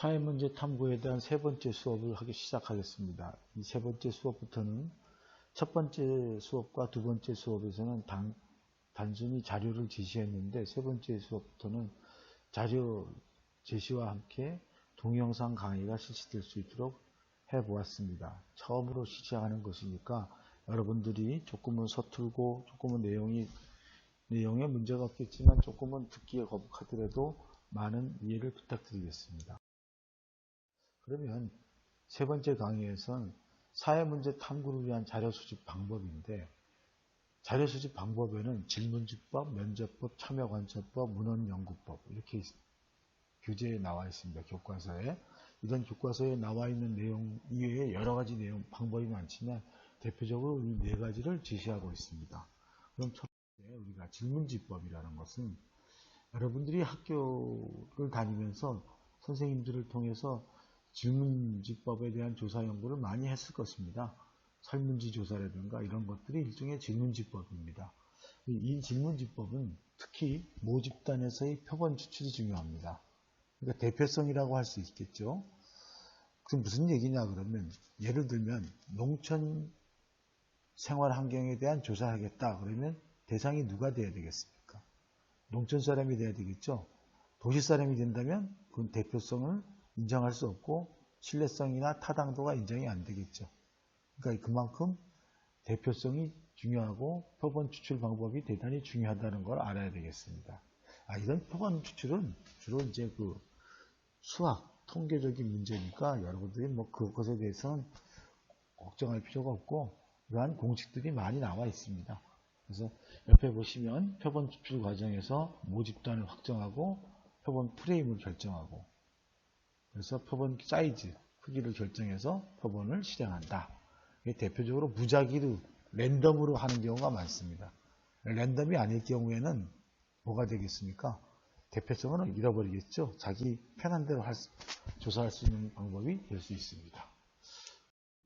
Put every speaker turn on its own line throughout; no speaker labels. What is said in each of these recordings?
사회문제 탐구에 대한 세 번째 수업을 시작하겠습니다. 이 세 번째 수업부터는 첫 번째 수업과 두 번째 수업에서는 단순히 자료를 제시했는데 세 번째 수업부터는 자료 제시와 함께 동영상 강의가 실시될 수 있도록 해보았습니다. 처음으로 시작하는 것이니까 여러분들이 조금은 서툴고 조금은 내용에 문제가 없겠지만 조금은 듣기에 거북하더라도 많은 이해를 부탁드리겠습니다. 그러면 세 번째 강의에서는 사회문제 탐구를 위한 자료 수집 방법인데, 자료 수집 방법에는 질문집법, 면접법, 참여관찰법, 문헌연구법 이렇게 교재에 나와 있습니다. 교과서에. 이런 교과서에 나와 있는 내용 이외에 여러 가지 내용 방법이 많지만 대표적으로 이 네 가지를 제시하고 있습니다. 그럼 첫 번째 우리가 질문집법이라는 것은 여러분들이 학교를 다니면서 선생님들을 통해서 질문집법에 대한 조사 연구를 많이 했을 것입니다. 설문지 조사라든가 이런 것들이 일종의 질문집법입니다. 이 질문집법은 특히 모집단에서의 표본 추출이 중요합니다. 그러니까 대표성이라고 할 수 있겠죠. 그럼 무슨 얘기냐 그러면 예를 들면 농촌 생활 환경에 대한 조사하겠다 그러면 대상이 누가 돼야 되겠습니까? 농촌 사람이 돼야 되겠죠. 도시 사람이 된다면 그건 대표성을 인정할 수 없고 신뢰성이나 타당도가 인정이 안 되겠죠. 그러니까 그만큼 대표성이 중요하고 표본 추출 방법이 대단히 중요하다는 걸 알아야 되겠습니다. 이런 표본 추출은 주로 이제 그 수학, 통계적인 문제니까 여러분들이 뭐 그것에 대해서는 걱정할 필요가 없고 이러한 공식들이 많이 나와 있습니다. 그래서 옆에 보시면 표본 추출 과정에서 모집단을 확정하고 표본 프레임을 결정하고 그래서 표본 사이즈, 크기를 결정해서 표본을 실행한다. 대표적으로 무작위로 랜덤으로 하는 경우가 많습니다. 랜덤이 아닐 경우에는 뭐가 되겠습니까? 대표성은 잃어버리겠죠. 자기 편한 대로 조사할 수 있는 방법이 될 수 있습니다.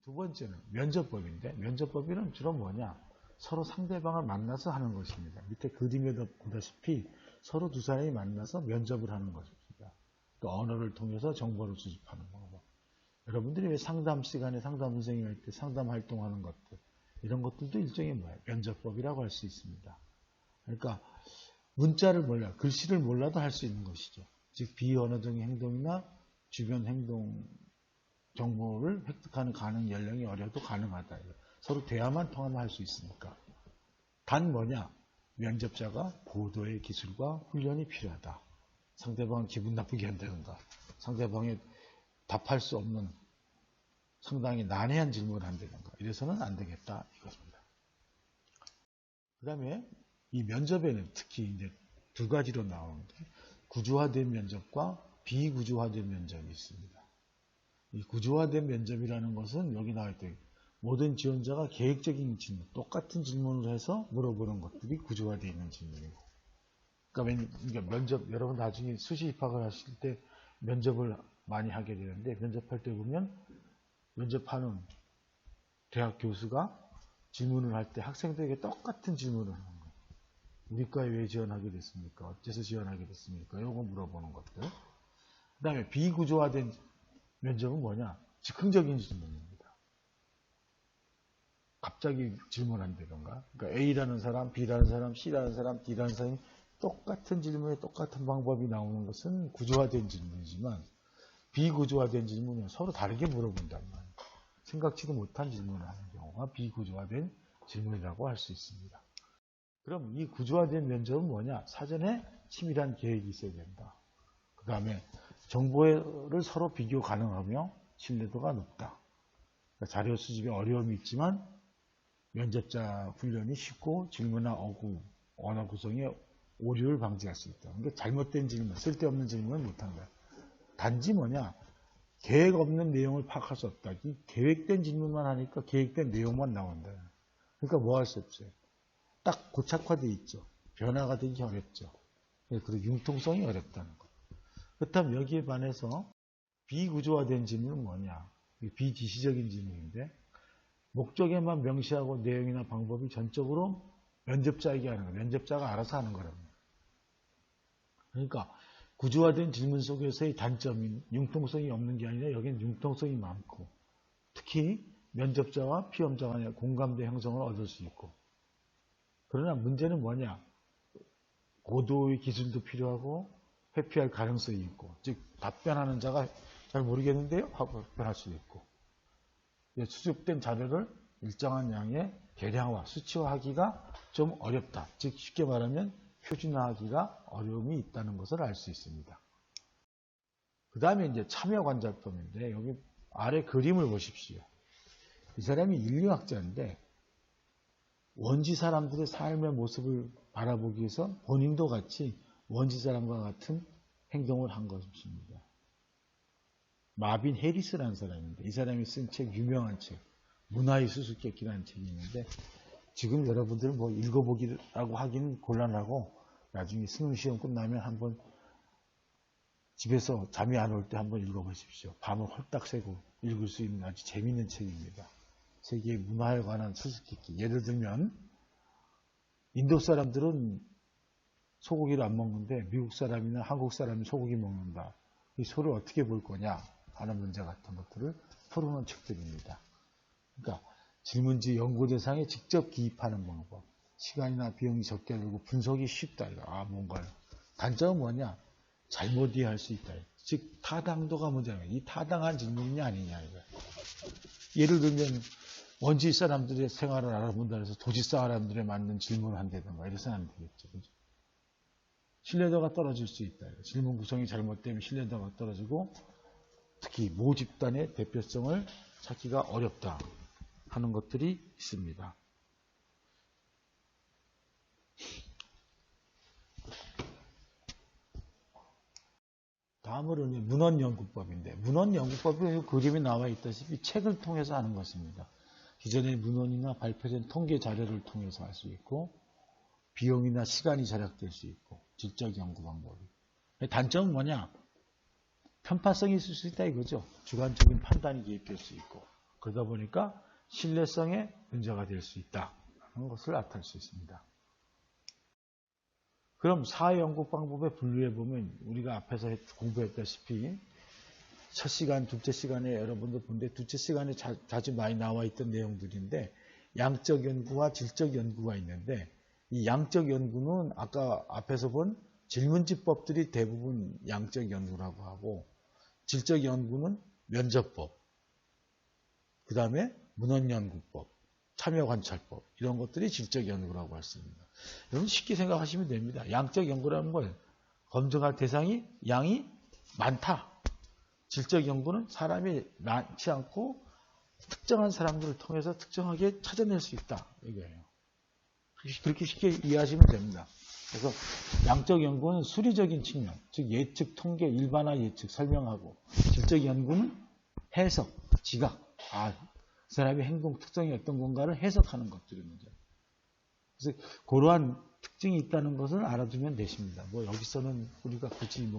두 번째는 면접법인데 면접법에는 주로 뭐냐? 서로 상대방을 만나서 하는 것입니다. 밑에 그림에도 보다시피 서로 두 사람이 만나서 면접을 하는 것입니다. 또 언어를 통해서 정보를 수집하는 방법. 여러분들이 왜 상담 시간에 상담 선생님 할 때 상담 활동하는 것들 이런 것들도 일종의 뭐예요? 면접법이라고 할 수 있습니다. 그러니까 문자를 몰라, 글씨를 몰라도 할 수 있는 것이죠. 즉 비언어적인 행동이나 주변 행동 정보를 획득하는 가능 연령이 어려도 가능하다. 서로 대화만 통하면 할 수 있으니까. 단 뭐냐? 면접자가 고도의 기술과 훈련이 필요하다. 상대방을 기분 나쁘게 한다든가 상대방이 답할 수 없는 상당히 난해한 질문을 한다든가 이래서는 안 되겠다 이것입니다. 그 다음에 이 면접에는 특히 이제 두 가지로 나오는데 구조화된 면접과 비구조화된 면접이 있습니다. 이 구조화된 면접이라는 것은 여기 나와 있다. 모든 지원자가 계획적인 질문, 똑같은 질문을 해서 물어보는 것들이 구조화되어 있는 질문이고. 그러니까 면접, 여러분 나중에 수시 입학을 하실 때 면접을 많이 하게 되는데 면접할 때 보면 면접하는 대학 교수가 질문을 할 때 학생들에게 똑같은 질문을 하는 거예요. 우리과에 왜 지원하게 됐습니까? 어째서 지원하게 됐습니까? 이거 물어보는 것들. 그 다음에 비구조화된 면접은 뭐냐? 즉흥적인 질문입니다. 갑자기 질문한다던가. 그러니까 A라는 사람, B라는 사람, C라는 사람, D라는 사람이 똑같은 질문에 똑같은 방법이 나오는 것은 구조화된 질문이지만 비구조화된 질문은 서로 다르게 물어본단 말이에요. 생각지도 못한 질문을 하는 경우가 비구조화된 질문이라고 할 수 있습니다. 그럼 이 구조화된 면접은 뭐냐? 사전에 치밀한 계획이 있어야 된다. 그 다음에 정보를 서로 비교 가능하며 신뢰도가 높다. 그러니까 자료 수집에 어려움이 있지만 면접자 훈련이 쉽고 질문이나 언어 구성에 오류를 방지할 수 있다. 그러니까 잘못된 질문, 쓸데없는 질문을 못한다. 단지 뭐냐? 계획 없는 내용을 파악할 수 없다. 계획된 질문만 하니까 계획된 내용만 나온다. 그러니까 뭐 할 수 없어요. 딱 고착화되어 있죠. 변화가 되기 어렵죠. 그리고 융통성이 어렵다는 것. 그렇다면 여기에 반해서 비구조화된 질문은 뭐냐? 비지시적인 질문인데 목적에만 명시하고 내용이나 방법이 전적으로 면접자에게 하는 거예요. 면접자가 알아서 하는 거랍니다. 그러니까 구조화된 질문 속에서의 단점인 융통성이 없는 게 아니라 여기는 융통성이 많고 특히 면접자와 피험자 간의 공감대 형성을 얻을 수 있고 그러나 문제는 뭐냐? 고도의 기술도 필요하고 회피할 가능성이 있고 즉 답변하는 자가 잘 모르겠는데요? 하고 답변할 수도 있고 수집된 자료를 일정한 양의 계량화, 수치화하기가 좀 어렵다. 즉 쉽게 말하면 표준화하기가 어려움이 있다는 것을 알 수 있습니다. 그 다음에 이제 참여관찰법인데 여기 아래 그림을 보십시오. 이 사람이 인류학자인데 원지 사람들의 삶의 모습을 바라보기 위해서 본인도 같이 원지 사람과 같은 행동을 한 것입니다. 마빈 해리스라는 사람인데 이 사람이 쓴 책, 유명한 책, 문화의 수수께끼라는 책이 있는데 지금 여러분들 뭐 읽어보기라고 하기는 곤란하고 나중에 수능 시험 끝나면 한번 집에서 잠이 안 올 때 한번 읽어보십시오. 밤을 홀딱 새고 읽을 수 있는 아주 재미있는 책입니다. 세계의 문화에 관한 수수께끼. 예를 들면 인도 사람들은 소고기를 안 먹는데 미국 사람이나 한국 사람이 소고기 먹는다. 이 소를 어떻게 볼 거냐 하는 문제 같은 것들을 풀어놓은 책들입니다. 그러니까 질문지 연구 대상에 직접 기입하는 방법. 시간이나 비용이 적게 들고 분석이 쉽다. 뭔가요. 단점은 뭐냐? 잘못 이해할 수 있다. 즉 타당도가 문제예요. 이 타당한 질문이냐 아니냐 이거. 예를 들면 원지 사람들의 생활을 알아본다 해서 도시 사람들에 맞는 질문을 한다든가 이래서는 안 되겠죠. 그죠? 신뢰도가 떨어질 수 있다. 질문 구성이 잘못되면 신뢰도가 떨어지고 특히 모 집단의 대표성을 찾기가 어렵다 하는 것들이 있습니다. 다음으로는 문헌연구법인데 문헌연구법은 그림이 나와 있다시피 책을 통해서 하는 것입니다. 기존의 문헌이나 발표된 통계 자료를 통해서 할 수 있고 비용이나 시간이 절약될 수 있고 질적 연구 방법이. 단점은 뭐냐? 편파성이 있을 수 있다 이거죠. 주관적인 판단이 개입될 수 있고 그러다 보니까 신뢰성에 문제가 될 수 있다 하는 것을 나타낼 수 있습니다. 그럼 사연구 방법에 분류해보면 우리가 앞에서 공부했다시피 첫 시간, 둘째 시간에 여러분들 본데 둘째 시간에 자주 많이 나와 있던 내용들인데 양적 연구와 질적 연구가 있는데 이 양적 연구는 아까 앞에서 본 질문지법들이 대부분 양적 연구라고 하고 질적 연구는 면접법, 그 다음에 문헌연구법, 참여관찰법 이런 것들이 질적 연구라고 할 수 있습니다. 여러분 쉽게 생각하시면 됩니다. 양적 연구라는 걸 검증할 대상이 양이 많다. 질적 연구는 사람이 많지 않고 특정한 사람들을 통해서 특정하게 찾아낼 수 있다. 이거예요. 그렇게 쉽게 이해하시면 됩니다. 그래서 양적 연구는 수리적인 측면, 즉 예측, 통계, 일반화 예측, 설명하고 질적 연구는 해석, 지각, 그 사람의 행동 특성이 어떤 건가를 해석하는 것들입니다. 그래서 그러한 특징이 있다는 것을 알아두면 되십니다. 여기서는 우리가 굳이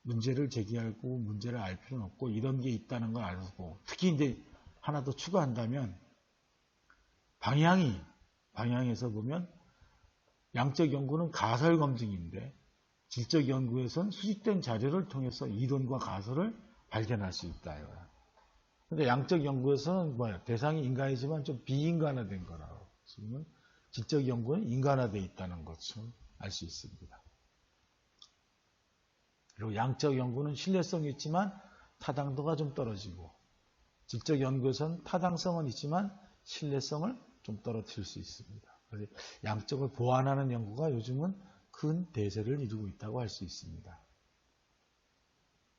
문제를 제기하고 문제를 알 필요는 없고 이런 게 있다는 걸 알고 특히 이제 하나 더 추가한다면 방향에서 보면 양적 연구는 가설 검증인데 질적 연구에서는 수집된 자료를 통해서 이론과 가설을 발견할 수 있다. 근데 양적 연구에서는 대상이 인간이지만 좀 비인간화된 거라고. 지금은 질적 연구는 인간화되어 있다는 것을 알 수 있습니다. 그리고 양적 연구는 신뢰성이 있지만 타당도가 좀 떨어지고 질적 연구에서는 타당성은 있지만 신뢰성을 좀 떨어뜨릴 수 있습니다. 그래서 양적을 보완하는 연구가 요즘은 큰 대세를 이루고 있다고 할 수 있습니다.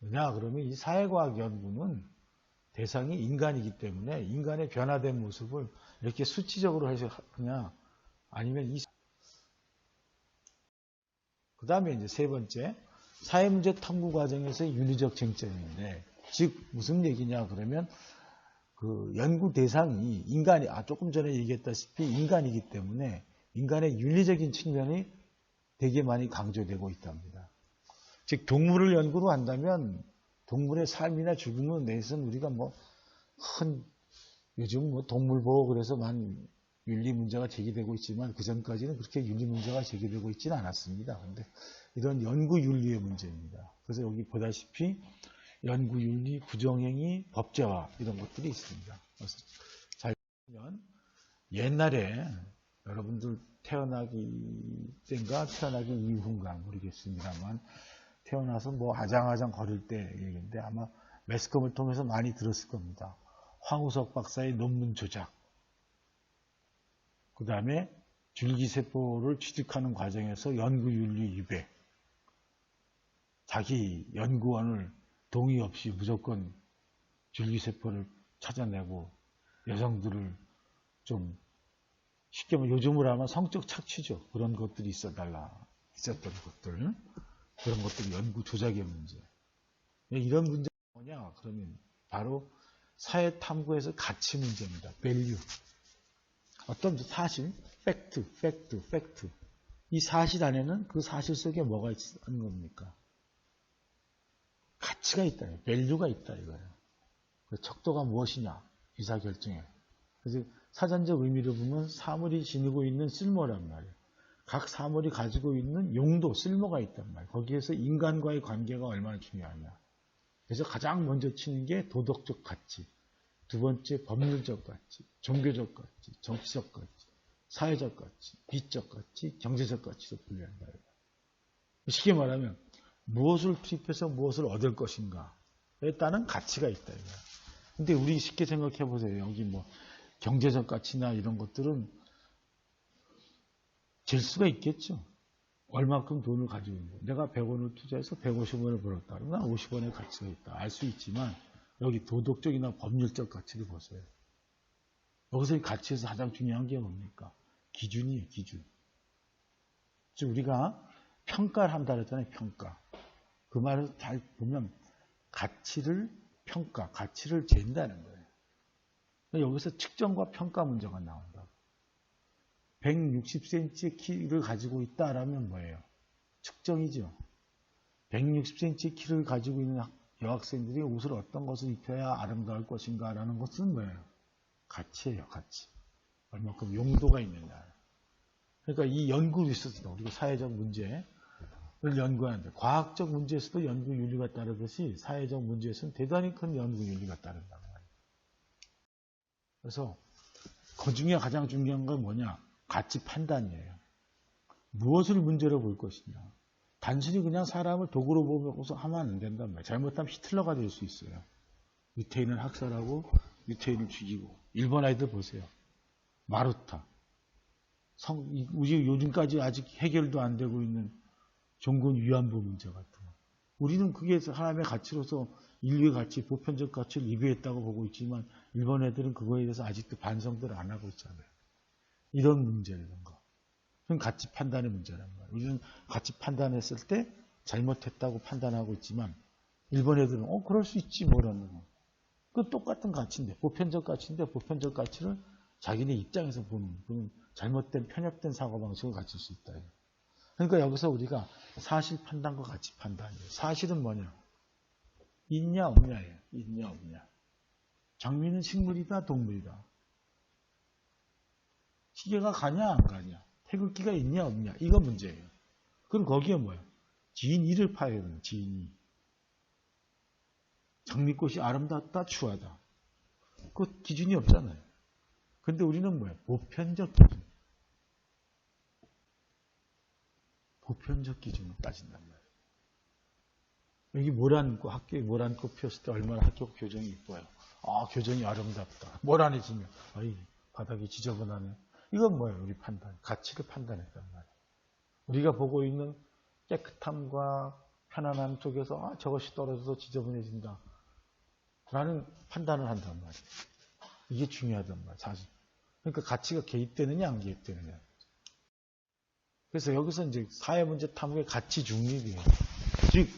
왜냐 그러면 이 사회과학 연구는 대상이 인간이기 때문에 인간의 변화된 모습을 이렇게 수치적으로 해서 하냐 아니면 그 다음에 이제 세 번째 사회문제 탐구 과정에서의 윤리적 쟁점인데 즉 무슨 얘기냐 그러면 그 연구 대상이 인간이 조금 전에 얘기했다시피 인간이기 때문에 인간의 윤리적인 측면이 되게 많이 강조되고 있답니다. 즉 동물을 연구로 한다면 동물의 삶이나 죽음에 대해서는 우리가 요즘 동물 보호 그래서 많은 윤리 문제가 제기되고 있지만 그 전까지는 그렇게 윤리 문제가 제기되고 있지는 않았습니다. 근데 이런 연구윤리의 문제입니다. 그래서 여기 보다시피 연구윤리, 부정행위, 법제화 이런 것들이 있습니다. 그래서 잘 보면 옛날에 여러분들 태어나기 때인가 태어나기 이후인가 모르겠습니다만 태어나서 뭐 아장아장 거릴 때 얘기인데 아마 매스컴을 통해서 많이 들었을 겁니다. 황우석 박사의 논문 조작, 그 다음에 줄기세포를 취득하는 과정에서 연구윤리 위배, 자기 연구원을 동의 없이 무조건 줄기세포를 찾아내고 여성들을 좀 쉽게 말하면 요즘으로 하면 성적 착취죠. 그런 것들이 있었던 것들, 그런 것들이 연구 조작의 문제. 이런 문제가 뭐냐? 그러면 바로 사회 탐구에서 가치 문제입니다. 밸류. 어떤 사실, 팩트. 이 사실 안에는 그 사실 속에 뭐가 있는 겁니까? 가치가 있다, 밸류가 있다 이거예요. 척도가 무엇이냐, 의사결정에. 그래서 사전적 의미를 보면 사물이 지니고 있는 쓸모란 말이에요. 각 사물이 가지고 있는 용도, 쓸모가 있단 말이에요. 거기에서 인간과의 관계가 얼마나 중요하냐. 그래서 가장 먼저 치는 게 도덕적 가치, 두 번째 법률적 가치, 종교적 가치, 정치적 가치, 사회적 가치, 비적 가치, 경제적 가치로 분류한다. 쉽게 말하면 무엇을 투입해서 무엇을 얻을 것인가에 따른 가치가 있다. 근데 우리 쉽게 생각해 보세요. 여기 뭐 경제적 가치나 이런 것들은 잴 수가 있겠죠. 얼마큼 돈을 가지고 있는 거예요. 내가 100원을 투자해서 150원을 벌었다. 그러면 50원의 가치가 있다. 알 수 있지만 여기 도덕적이나 법률적 가치를 보세요. 여기서 이 가치에서 가장 중요한 게 뭡니까? 기준이에요. 기준. 즉 우리가 평가를 한다 그랬잖아요. 평가. 그 말을 잘 보면 가치를 평가, 가치를 잰다는 거예요. 여기서 측정과 평가 문제가 나온다. 160cm 키를 가지고 있다라면 뭐예요? 측정이죠. 160cm 키를 가지고 있는 여학생들이 옷을 어떤 것을 입혀야 아름다울 것인가 라는 것은 뭐예요? 가치예요. 가치. 얼마큼 용도가 있느냐. 그러니까 이 연구 리서치다. 우리가 사회적 문제를 연구하는데 과학적 문제에서도 연구윤리가 따르듯이 사회적 문제에서는 대단히 큰 연구윤리가 따른단 말이에요. 그래서 그 중에 가장 중요한 건 뭐냐? 가치 판단이에요. 무엇을 문제로 볼 것이냐. 단순히 그냥 사람을 도구로 보면서 하면 안 된단 말이에요. 잘못하면 히틀러가 될 수 있어요. 유태인을 학살하고 유태인을 죽이고. 일본 아이들 보세요. 마루타. 요즘까지 아직 해결도 안 되고 있는 종군 위안부 문제 같은 거. 우리는 그게 하나님의 가치로서 인류의 가치, 보편적 가치를 위배했다고 보고 있지만 일본 애들은 그거에 대해서 아직도 반성들을 안 하고 있잖아요. 이런 문제라는 거. 그건 가치 판단의 문제란 말이에요. 우리는 가치 판단했을 때 잘못했다고 판단하고 있지만 일본 애들은 그럴 수 있지 뭐라는 거. 그 똑같은 가치인데 보편적 가치를 자기네 입장에서 보는 그런 잘못된 편협된 사고방식을 가질 수 있다. 그러니까 여기서 우리가 사실 판단과 가치 판단이에요. 사실은 뭐냐? 있냐 없냐예요. 있냐 없냐. 장미는 식물이다 동물이다. 시계가 가냐 안 가냐. 태극기가 있냐 없냐. 이거 문제예요. 그럼 거기에 뭐야? 지인이를 파야 되는 지인이. 장미꽃이 아름답다 추하다. 그 기준이 없잖아요. 근데 우리는 뭐야? 보편적 기준. 보편적 기준을 따진단 말이에요. 여기 모란꽃, 학교에 모란꽃 피었을 때 얼마나 학교 교정이 이뻐요. 교정이 아름답다. 모란해지면, 바닥이 지저분하네. 이건 뭐예요? 우리 판단. 가치를 판단했단 말이에요. 우리가 보고 있는 깨끗함과 편안함 쪽에서, 저것이 떨어져서 지저분해진다. 라는 판단을 한단 말이에요. 이게 중요하단 말이에요. 사실. 그러니까 가치가 개입되느냐, 안 개입되느냐. 그래서 여기서 이제 사회문제 탐구의 가치 중립이에요. 즉,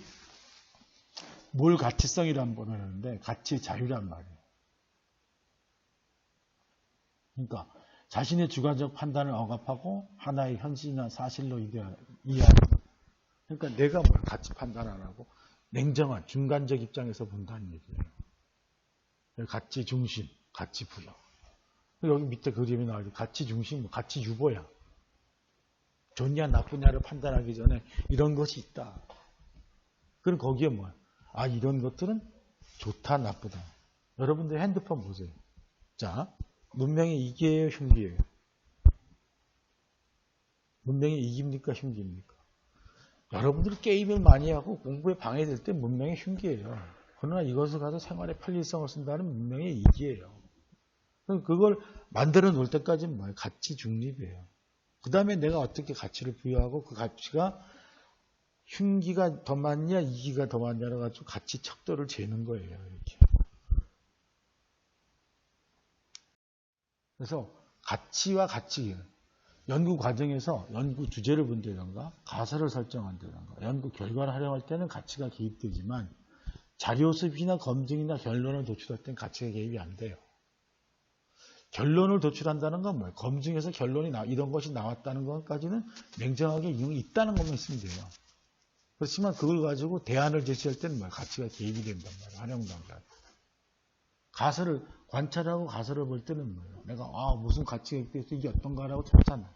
뭘 가치성이란 걸 하는데, 가치 자유란 말이에요. 그러니까, 자신의 주관적 판단을 억압하고, 하나의 현실이나 사실로 이해하는. 그러니까 내가 뭘 가치 판단 안 하고, 냉정한, 중간적 입장에서 본다는 얘기예요. 가치 중심, 가치 부여. 여기 밑에 그림이 나오죠. 가치 중심, 가치 유보야. 좋냐 나쁘냐를 판단하기 전에 이런 것이 있다. 그럼 거기에 뭐야? 아, 이런 것들은 좋다, 나쁘다. 여러분들 핸드폰 보세요. 자, 문명이 이기예요, 흉기예요? 문명이 이깁니까, 흉기입니까? 여러분들이 게임을 많이 하고 공부에 방해될 때 문명의 흉기예요. 그러나 이것을 가서 생활의 편리성을 쓴다는 문명의 이기예요. 그걸 만들어 놓을 때까지는 뭐예요? 가치 중립이에요. 그 다음에 내가 어떻게 가치를 부여하고 그 가치가 흉기가 더 많냐, 이기가 더 많냐를 가지고 가치 척도를 재는 거예요. 이렇게. 그래서 가치와 가치, 연구 과정에서 연구 주제를 본다든가 가설을 설정한다든가 연구 결과를 활용할 때는 가치가 개입되지만 자료 수집이나 검증이나 결론을 도출할 때는 가치가 개입이 안 돼요. 결론을 도출한다는 건 뭐예요? 검증해서 결론이 이런 것이 나왔다는 것까지는 냉정하게 이용이 있다는 것만 있으면 돼요. 그렇지만 그걸 가지고 대안을 제시할 때는 뭐예요? 가치가 개입이 된단 말이에요. 활용단가. 가설을 관찰하고 가설을 볼 때는 뭐예요? 내가 무슨 가치가 있대서 이게 어떤가라고 찾잖아.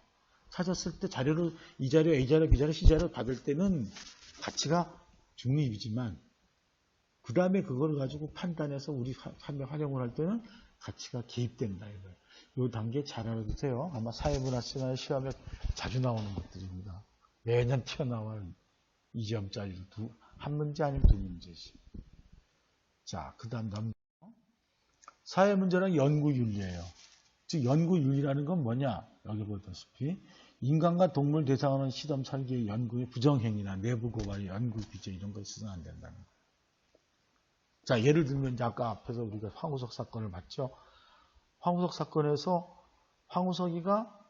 찾았을 때 자료를 이 자료, A 자료, B 자료, C 자료 받을 때는 가치가 중립이지만 그 다음에 그걸 가지고 판단해서 우리 활용을 할 때는 가치가 개입된다 이거예요. 이 단계 잘 알아두세요. 아마 사회문화시나 시험에 자주 나오는 것들입니다. 매년 튀어나와요. 2점짜리 한 문제 아니면 두 문제씩. 자, 그 다음 사회문제는 연구윤리예요. 즉 연구윤리라는 건 뭐냐? 여기 보다시피 인간과 동물 대상으로 시험 설계 연구의 부정행위나 내부 고발의 연구 규제 이런 거 있어서는 안 된다는 거예요. 자, 예를 들면 이제 아까 앞에서 우리가 황우석 사건을 봤죠. 황우석 사건에서 황우석이가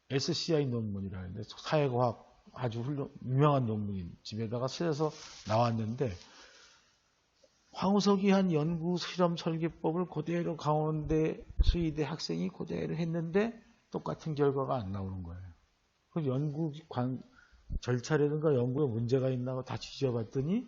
SCI 논문이라는데 사회과학 아주 유명한 논문인 집에다가 실어서 나왔는데 황우석이 한 연구 실험 설계법을 그대로 강원대 수의대 학생이 그대로 했는데 똑같은 결과가 안 나오는 거예요. 그 연구 절차라든가 연구에 문제가 있나 다 뒤져봤더니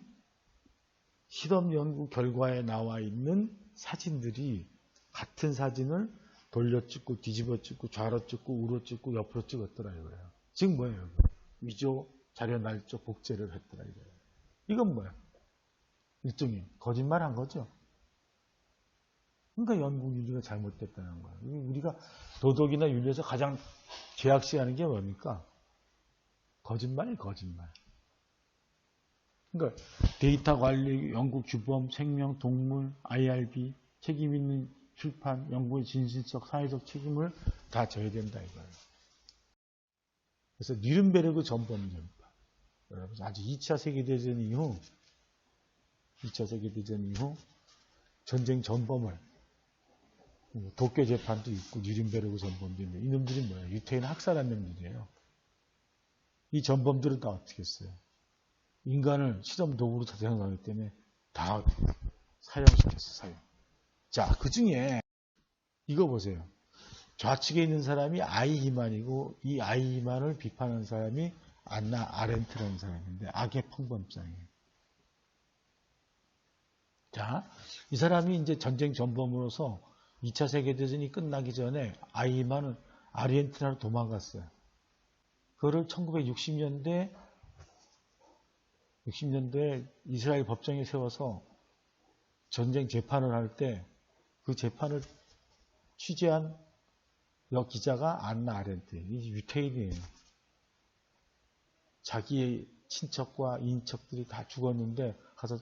실험 연구 결과에 나와 있는 사진들이 같은 사진을 돌려 찍고 뒤집어 찍고 좌로 찍고 우로 찍고 옆으로 찍었더라 이거예요. 지금 뭐예요? 위조 자료 날조 복제를 했더라 이거예요. 이건 뭐야? 일종의 거짓말한 거죠. 그러니까 연구 윤리가 잘못됐다는 거예요. 우리가 도덕이나 윤리에서 가장 죄악시하는 게 뭡니까? 거짓말이에요, 거짓말. 그러니까 데이터 관리, 연구 규범, 생명, 동물, IRB, 책임 있는 출판, 연구의 진실성, 사회적 책임을 다 져야 된다 이거예요. 그래서 뉘른베르크 전범죄입니다. 여러분 아주 2차 세계대전 이후 전쟁 전범을 도쿄 재판도 있고 뉘른베르크 전범죄인데 이놈들이 뭐예요? 유태인 학살한 놈들이에요. 이 전범들은 다 어떻게 했어요? 인간을 실험 도구로 생각하기 때문에 다 사형시켰어요. 사형. 자, 그 중에 이거 보세요. 좌측에 있는 사람이 아이히만이고 이 아이히만을 비판한 사람이 안나 아렌트라는 사람인데 악의 평범장이에요. 자, 이 사람이 이제 전쟁 전범으로서 2차 세계대전이 끝나기 전에 아이히만은 아르헨티나로 도망갔어요. 그거를 1960년대에 이스라엘 법정에 세워서 전쟁 재판을 할 때 그 재판을 취재한 여 기자가 안나 아렌트, 이 유태인이에요. 자기의 친척과 인척들이 다 죽었는데 가서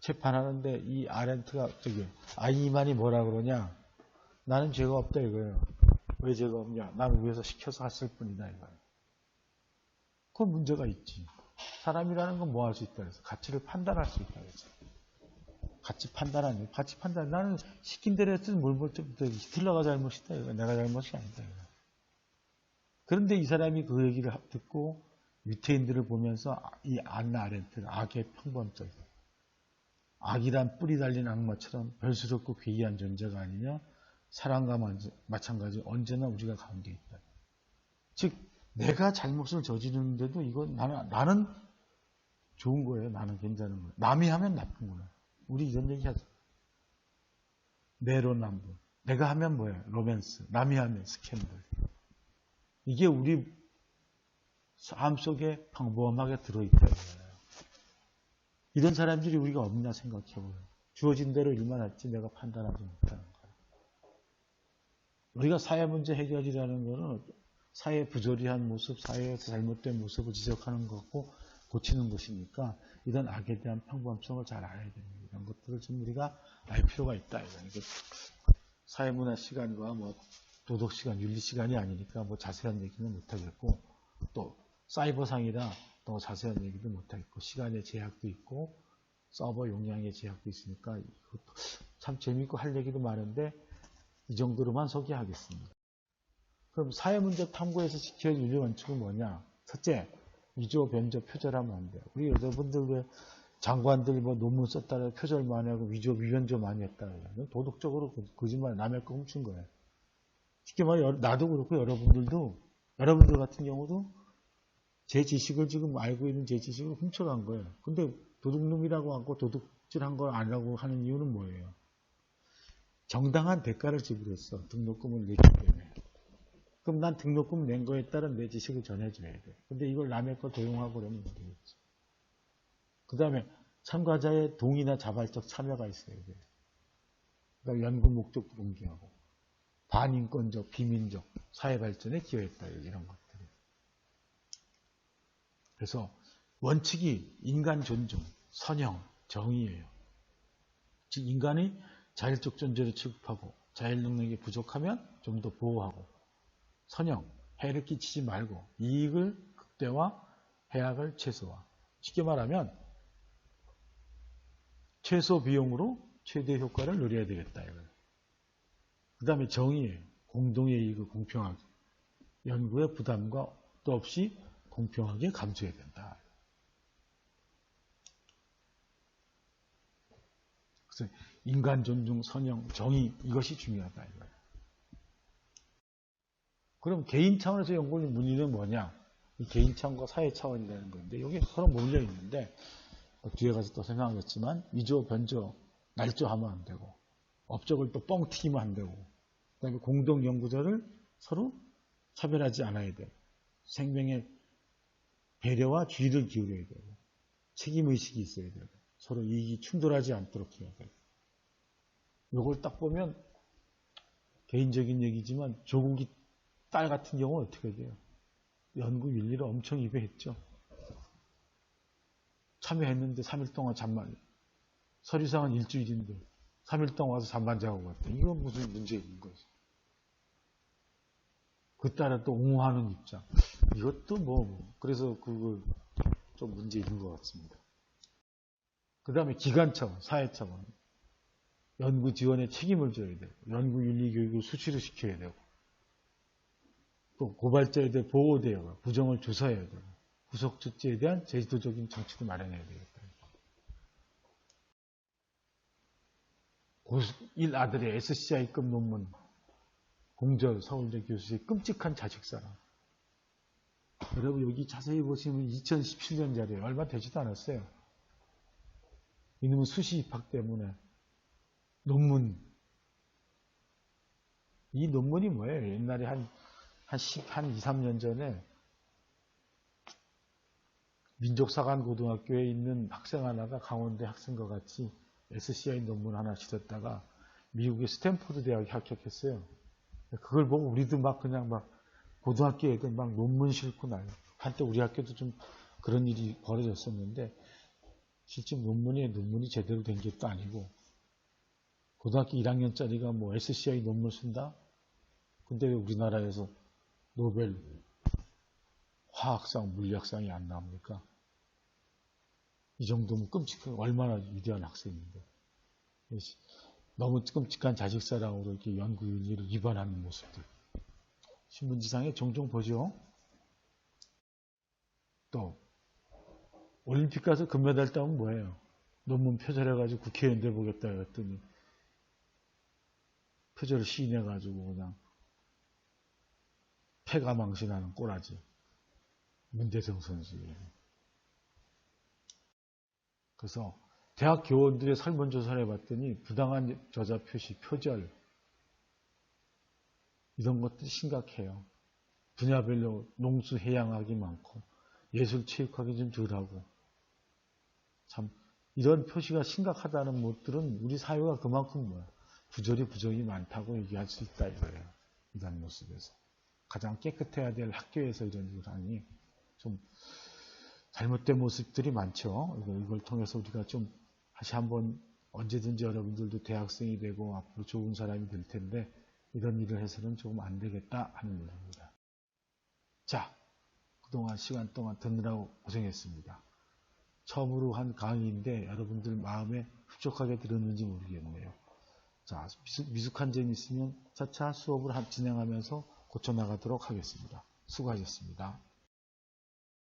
재판하는데 이 아렌트가 아이히만이 뭐라 그러냐? 나는 죄가 없다 이거예요. 왜 죄가 없냐? 나는 위에서 시켜서 했을 뿐이다 이거예요. 그 문제가 있지. 사람이라는 건 뭐 할 수 있다 해서 가치를 판단할 수 있다 해서 가치 판단하니 가치 판단 나는 시킨 대로 했으면 뭘 볼 때부터 히틀러가 잘못이다 이거 내가 잘못이 아니다 이거. 그런데 이 사람이 그 얘기를 듣고 유태인들을 보면서 이 안나 아렌트는 악의 평범적 악이란 뿌리 달린 악마처럼 별스럽고 괴이한 존재가 아니냐 사랑과 마찬가지 언제나 우리가 가운데 있다. 즉 내가 잘못을 저지르는데도 이건 나는 좋은 거예요. 나는 괜찮은 거예요. 남이 하면 나쁜 거예요. 우리 이런 얘기 하죠. 내로남불. 내가 하면 뭐예요? 로맨스. 남이 하면 스캔들. 이게 우리 삶 속에 평범하게 들어있다. 이런 사람들이 우리가 없나 생각해보요. 주어진 대로 일만 했지 내가 판단하지 못하는 거예요. 우리가 사회 문제 해결이라는 거는 사회의 부조리한 모습, 사회에서 잘못된 모습을 지적하는 거고 고치는 것이니까 이런 악에 대한 평범성을 잘 알아야 됩니다. 이런 것들을 좀 우리가 알 필요가 있다. 사회문화 시간과 뭐 도덕 시간, 윤리 시간이 아니니까 뭐 자세한 얘기는 못하겠고 또 사이버상이라 더 자세한 얘기도 못하겠고 시간의 제약도 있고 서버 용량의 제약도 있으니까 이것도 참 재밌고 할 얘기도 많은데 이 정도로만 소개하겠습니다. 그럼 사회문제 탐구에서 지켜야 할 윤리 원칙은 뭐냐? 첫째, 위조, 변조, 표절하면 안 돼요. 우리 여러분들 왜 장관들 뭐 논문 썼다가 표절 많이 하고 위조, 위변조 많이 했다. 도덕적으로 거짓말, 남의 거 훔친 거예요. 쉽게 말해 나도 그렇고 여러분들 같은 경우도 제 지식을 지금 알고 있는 제 지식을 훔쳐간 거예요. 근데 도둑놈이라고 하고 도둑질한 걸 아니라고 하는 이유는 뭐예요? 정당한 대가를 지불했어. 등록금을 냈기 때문에. 그럼 난 등록금 낸 거에 따른 내 지식을 전해줘야 돼. 근데 이걸 남의 거 도용하고 그러면 안 되겠지. 그 다음에 참가자의 동의나 자발적 참여가 있어야 돼. 그다음에 연구 목적도 공개하고 반인권적, 비민적 사회 발전에 기여했다. 이런 것들이. 그래서 원칙이 인간 존중, 선형, 정의예요. 즉 인간이 자율적 존재로 취급하고 자율 능력이 부족하면 좀 더 보호하고 선형, 해를 끼치지 말고 이익을 극대화, 해악을 최소화. 쉽게 말하면 최소 비용으로 최대 효과를 누려야 되겠다. 그 다음에 정의예요. 공동의 이익을 공평하게 연구의 부담과 또 없이 공평하게 감수해야 된다. 그래서 인간 존중, 선형, 정의 이것이 중요하다. 그럼 개인 차원에서 연구하는 문의는 뭐냐? 이 개인 차원과 사회 차원이라는 건데 여기 서로 몰려 있는데 뒤에 가서 또 생각하겠지만 위조, 변조, 날조하면 안 되고 업적을 또 뻥 튀기면 안 되고 그다음에 공동 연구자를 서로 차별하지 않아야 돼요. 생명의 배려와 주의를 기울여야 되고 책임의식이 있어야 되고 서로 이익이 충돌하지 않도록 해야 돼요. 이걸 딱 보면 개인적인 얘기지만 조국이 딸 같은 경우는 어떻게 돼요? 연구 윤리를 엄청 입에했죠. 참여했는데 3일 동안 잠만 서류상은 일주일인데 3일 동안 와서 잠만 자고 갔다. 이건 무슨 문제 있는 거지. 그 딸은 또 옹호하는 입장. 이것도 뭐 그래서 그거 좀 문제 있는 것 같습니다. 그 다음에 기관 차원, 사회 차원. 연구 지원에 책임을 져야 되고 연구 윤리 교육을 수시로 시켜야 되고 또 고발자에 대해 보호되어 부정을 조사해야 되고 후속 조치에 대한 제도적인 정치도 마련해야 되겠다. 고1 아들의 SCI급 논문 공절 서울대 교수의 끔찍한 자식사랑. 여러분 여기 자세히 보시면 2017년 자료예요. 얼마 되지도 않았어요. 이놈은 수시 입학 때문에 논문. 이 논문이 뭐예요? 옛날에 한 2, 3년 전에 민족사관고등학교에 있는 학생 하나가 강원대 학생과 같이 SCI 논문 하나 실었다가 미국의 스탠포드 대학에 합격했어요. 그걸 보고 우리도 막 그냥 막 고등학교 애들 막 논문 싣고 나요. 한때 우리 학교도 좀 그런 일이 벌어졌었는데 실제 논문이 제대로 된 게 또 아니고 고등학교 1학년짜리가 뭐 SCI 논문 쓴다? 근데 왜 우리나라에서 노벨 화학상, 물리학상이 안 나옵니까? 이 정도면 끔찍한, 얼마나 위대한 학생인데. 너무 끔찍한 자식사랑으로 이렇게 연구 윤리를 위반하는 모습들. 신문지상에 종종 보죠. 또, 올림픽 가서 금메달 따면 뭐예요? 논문 표절해가지고 국회의원 돼보겠다 했더니, 표절을 시인해가지고 그냥 패가 망신하는 꼬라지. 문대성 선수예요. 그래서 대학 교원들의 설문조사를 해봤더니 부당한 저자 표시, 표절 이런 것들이 심각해요. 분야별로 농수, 해양학이 많고 예술 체육하기 좀 덜하고, 참, 이런 표시가 심각하다는 것들은 우리 사회가 그만큼 뭐야. 부정이 많다고 얘기할 수 있다 이거예요. 이런 모습에서. 가장 깨끗해야 될 학교에서 이런 일을 하니 좀 잘못된 모습들이 많죠. 이걸 통해서 우리가 좀 다시 한번 언제든지 여러분들도 대학생이 되고 앞으로 좋은 사람이 될 텐데 이런 일을 해서는 조금 안 되겠다 하는 일입니다. 자, 그동안 시간 동안 듣느라고 고생했습니다. 처음으로 한 강의인데 여러분들 마음에 흡족하게 들었는지 모르겠네요. 자, 미숙한 점이 있으면 차차 수업을 진행하면서 고쳐나가도록 하겠습니다. 수고하셨습니다.